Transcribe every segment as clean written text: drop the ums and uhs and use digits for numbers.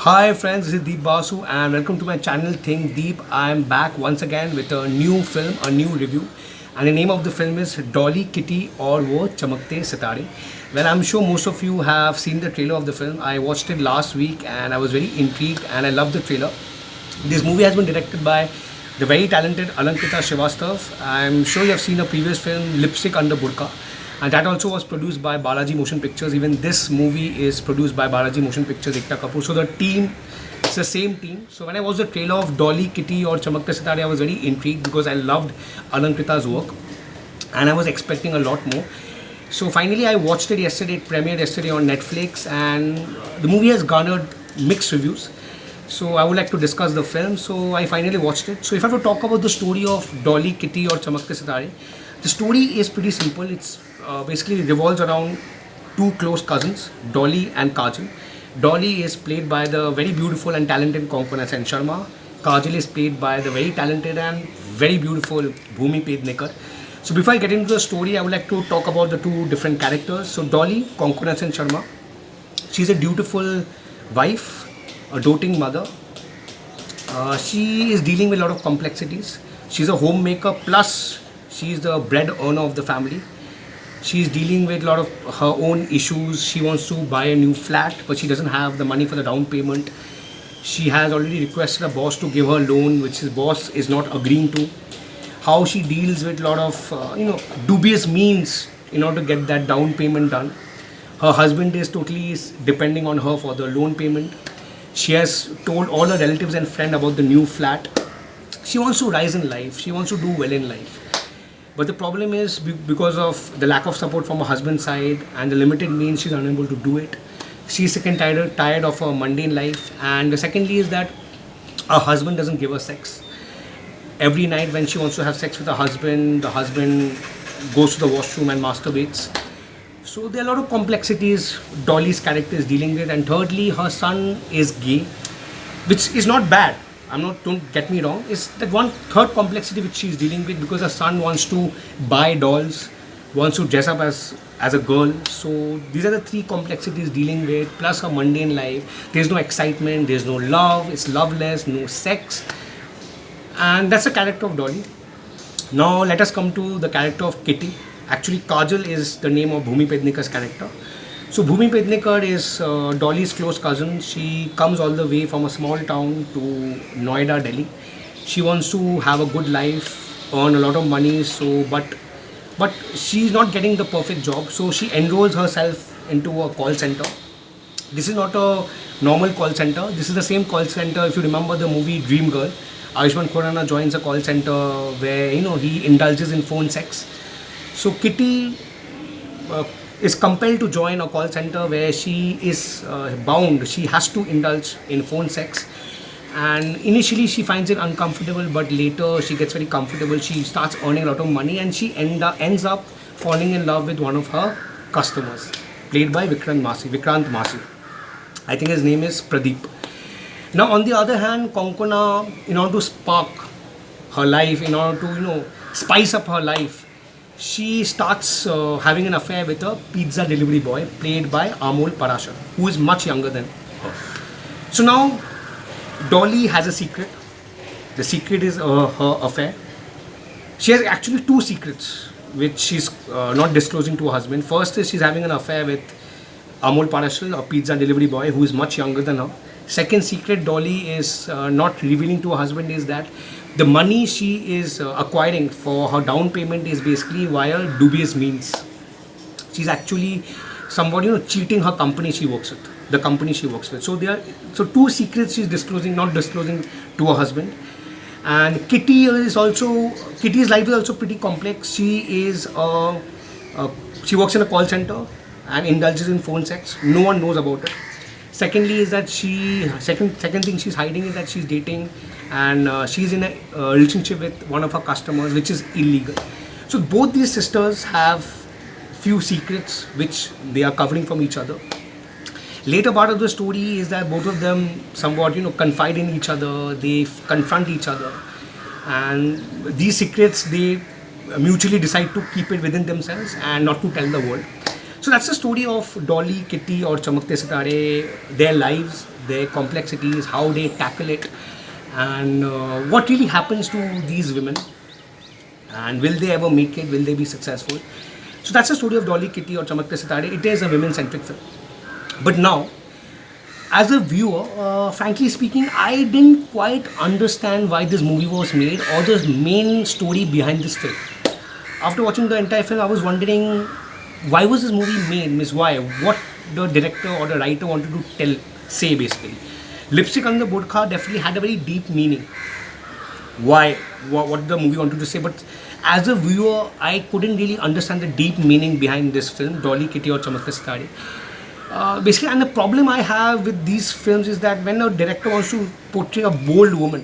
Hi friends, this is Deep Basu and welcome to my channel Think Deep. I am back once again with a new film, a new review. And the name of the film is Dolly Kitty और वो चमकते सितारे. Well, I'm sure most of you have seen the trailer of the film. I watched it last week and I was very intrigued and I loved the trailer. This movie has been directed by the very talented Alankita Srivastav. I'm sure you have seen a previous film, Lipstick Under Burqa, and that also was produced by Balaji Motion Pictures. Even this movie is produced by Balaji Motion Pictures, Ekta Kapoor. So the team, it's the same team. So when I watched the trailer of Dolly Kitty or Chamakte Sitare, I was very intrigued because I loved Alankita's work and I was expecting a lot more. So finally I watched it yesterday, it premiered yesterday on Netflix, and the movie has garnered mixed reviews. So I would like to discuss the film. So I finally watched it. So if I have to talk about the story of Dolly Kitty or Chamakte Sitare, the story is pretty simple. It's basically revolves around two close cousins, Dolly and Kajal. Dolly is played by the very beautiful and talented Konkona Sen Sharma. Kajal is played by the very talented and very beautiful Bhumi Pednekar. So before I get into the story, I would like to talk about the two different characters. So Dolly, Konkona Sen Sharma, she's a dutiful wife, a doting mother. She is dealing with a lot of complexities. She's a homemaker, plus she is the bread earner of the family. She is dealing with a lot of her own issues. She wants to buy a new flat, but she doesn't have the money for the down payment. She has already requested a boss to give her loan, which his boss is not agreeing to. How she deals with a lot of dubious means in order to get that down payment done. Her husband is totally depending on her for the loan payment. She has told all her relatives and friends about the new flat. She wants to rise in life. She wants to do well in life. But the problem is because of the lack of support from her husband's side and the limited means, she's unable to do it. She's sick and tired of her mundane life. And secondly is that her husband doesn't give her sex. Every night when she wants to have sex with her husband, the husband goes to the washroom and masturbates. So there are a lot of complexities Dolly's character is dealing with. And thirdly, her son is gay, which is not bad. Don't get me wrong. It's that one third complexity which she's dealing with because her son wants to buy dolls, wants to dress up as a girl. So these are the three complexities dealing with, plus her mundane life. There's no excitement, there's no love, it's loveless, no sex. And that's the character of Dolly. Now let us come to the character of Kitty. Actually, Kajal is the name of Bhumi Pednekar's character. So Bhumi Pednekar is Dolly's close cousin. She comes all the way from a small town to Noida, Delhi. She wants to have a good life, earn a lot of money. But she's not getting the perfect job. So she enrolls herself into a call center. This is not a normal call center. This is the same call center. If you remember the movie Dream Girl, Ayushmann Khurrana joins a call center where he indulges in phone sex. So Kitty is compelled to join a call center where she is bound. She has to indulge in phone sex. And initially she finds it uncomfortable, but later she gets very comfortable. She starts earning a lot of money and she ends up falling in love with one of her customers, played by Vikrant Masi. I think his name is Pradeep. Now on the other hand, Konkona, in order to spark her life, in order to spice up her life, she starts having an affair with a pizza delivery boy played by Amol Parashar, who is much younger than her. So now Dolly has a secret. The secret is her affair. She has actually two secrets which she's not disclosing to her husband. First is she's having an affair with Amol Parashar, a pizza delivery boy who is much younger than her. Second secret Dolly is not revealing to her husband is that the money she is acquiring for her down payment is basically via dubious means. She's actually somewhat cheating her company she works with, the company she works with. So two secrets she's not disclosing to her husband. And Kitty's life is also pretty complex. She works in a call center and indulges in phone sex. No one knows about it. Secondly is that second thing she's hiding is that she's dating and she's in a relationship with one of her customers, which is illegal. So both these sisters have few secrets which they are covering from each other. Later part of the story is that both of them somewhat confide in each other, they confront each other, and these secrets they mutually decide to keep it within themselves and not to tell the world. So that's the story of Dolly, Kitty or Chamakte Sitare, their lives, their complexities, how they tackle it, and what really happens to these women, and will they ever make it? Will they be successful? So that's the story of Dolly, Kitty or Chamakte Sitare. It is a women-centric film. But now, as a viewer, frankly speaking, I didn't quite understand why this movie was made or the main story behind this film. After watching the entire film, I was wondering, why was this movie made? Means why? What the director or the writer wanted to say basically. Lipstick on the Bodka definitely had a very deep meaning. Why? What the movie wanted to say, but as a viewer, I couldn't really understand the deep meaning behind this film, Dolly, Kitty or Chamakte Sitare. Basically, and the problem I have with these films is that when a director wants to portray a bold woman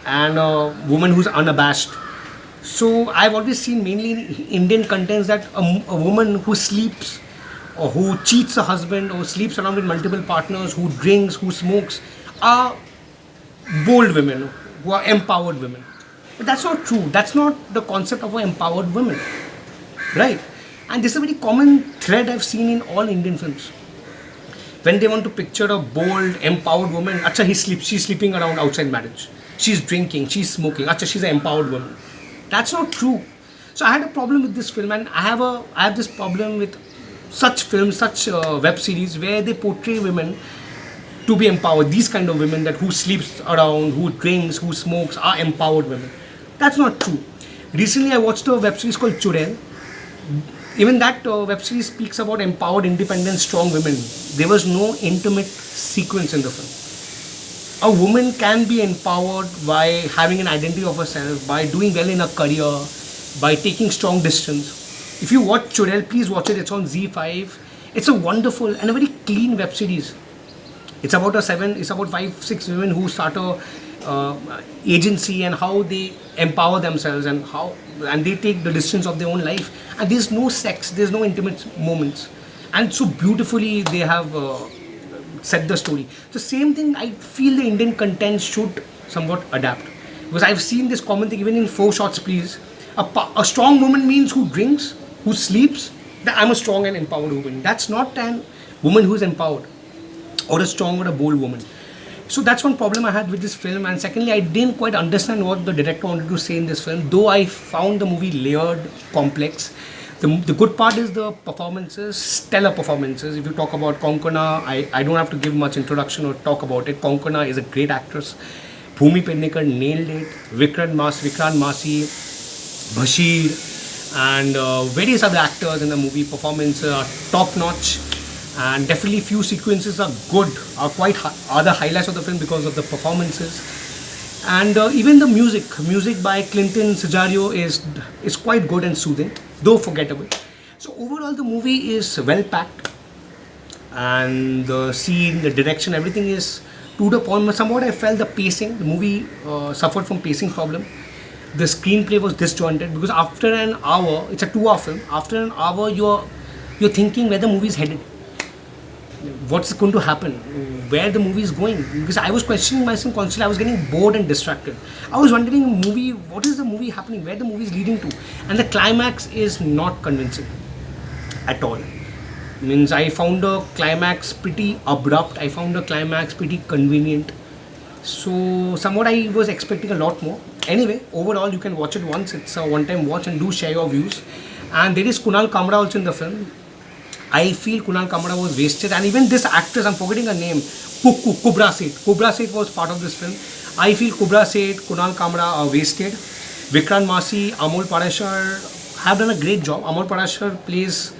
and a woman who's unabashed, so I've always seen mainly in Indian contents that a woman who sleeps or who cheats a husband or sleeps around with multiple partners, who drinks, who smokes, are bold women, who are empowered women. But that's not true. That's not the concept of an empowered woman, right? And this is a very common thread I've seen in all Indian films. When they want to picture a bold, empowered woman, acha, she's sleeping around outside marriage. She's drinking, she's smoking, acha, she's an empowered woman. That's not true. So I had a problem with this film, and I have this problem with such films, such web series where they portray women to be empowered. These kind of women that who sleeps around, who drinks, who smokes are empowered women. That's not true. Recently I watched a web series called Churel. Even that web series speaks about empowered, independent, strong women. There was no intimate sequence in the film. A woman can be empowered by having an identity of herself, by doing well in her career, by taking strong decisions. If you watch Churel, please watch it. It's on Z5. It's a wonderful and a very clean web series. It's about 5-6 women who start a agency and how they empower themselves and they take the decisions of their own life. And there's no sex, there's no intimate moments. And so beautifully they have set the story. The same thing I feel the Indian content should somewhat adapt. Because I've seen this common thing even in 4 Shots Please. A strong woman means who drinks, who sleeps, that I'm a strong and empowered woman. That's not a woman who is empowered or a strong or a bold woman. So that's one problem I had with this film. And secondly, I didn't quite understand what the director wanted to say in this film, though I found the movie layered, complex. The good part is the performances, stellar performances. If you talk about Konkona, I don't have to give much introduction or talk about it. Konkona is a great actress. Bhumi Pednekar nailed it. Vikrant Masi, Bashir, and various other actors in the movie. Performances are top notch. And definitely few sequences are the highlights of the film because of the performances. And even the music by Clinton Cijario is quite good and soothing, though forgettable. So overall the movie is well packed, and the scene, the direction, everything is to the point. Somewhat I felt the movie suffered from pacing problem. The screenplay was disjointed because after an hour, it's a 2-hour film, after an hour you're thinking where the movie is headed. What's going to happen, where the movie is going, because I was questioning myself constantly. I was getting bored and distracted. I was wondering, what is the movie happening, where the movie is leading to, and the climax is not convincing at all. Means I found the climax pretty abrupt, I found the climax pretty convenient, so somewhat I was expecting a lot more. Anyway, overall you can watch it once, it's a one-time watch, and do share your views. And there is Kunal Kamra also in the film. I feel Kunal Kamra was wasted, and even this actress, I'm forgetting her name, Kubra Seth was part of this film. I feel Kubra Seth, Kunal Kamra are wasted. Vikrant Masi, Amol Parashar have done a great job. Amol Parashar plays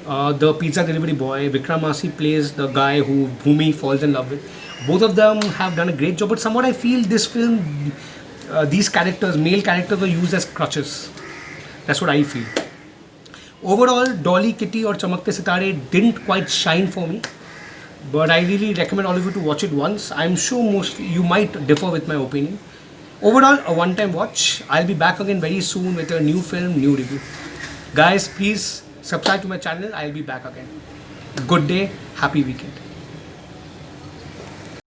the pizza delivery boy. Vikrant Masi plays the guy who Bhumi falls in love with. Both of them have done a great job, but somewhat I feel this film, these male characters were used as crutches. That's what I feel. Overall, Dolly, Kitty or Chamakte Sitare didn't quite shine for me, but I really recommend all of you to watch it once. I'm sure you might differ with my opinion. Overall, a one-time watch. I'll be back again very soon with a new film, new review. Guys, please subscribe to my channel. I'll be back again. Good day, happy weekend.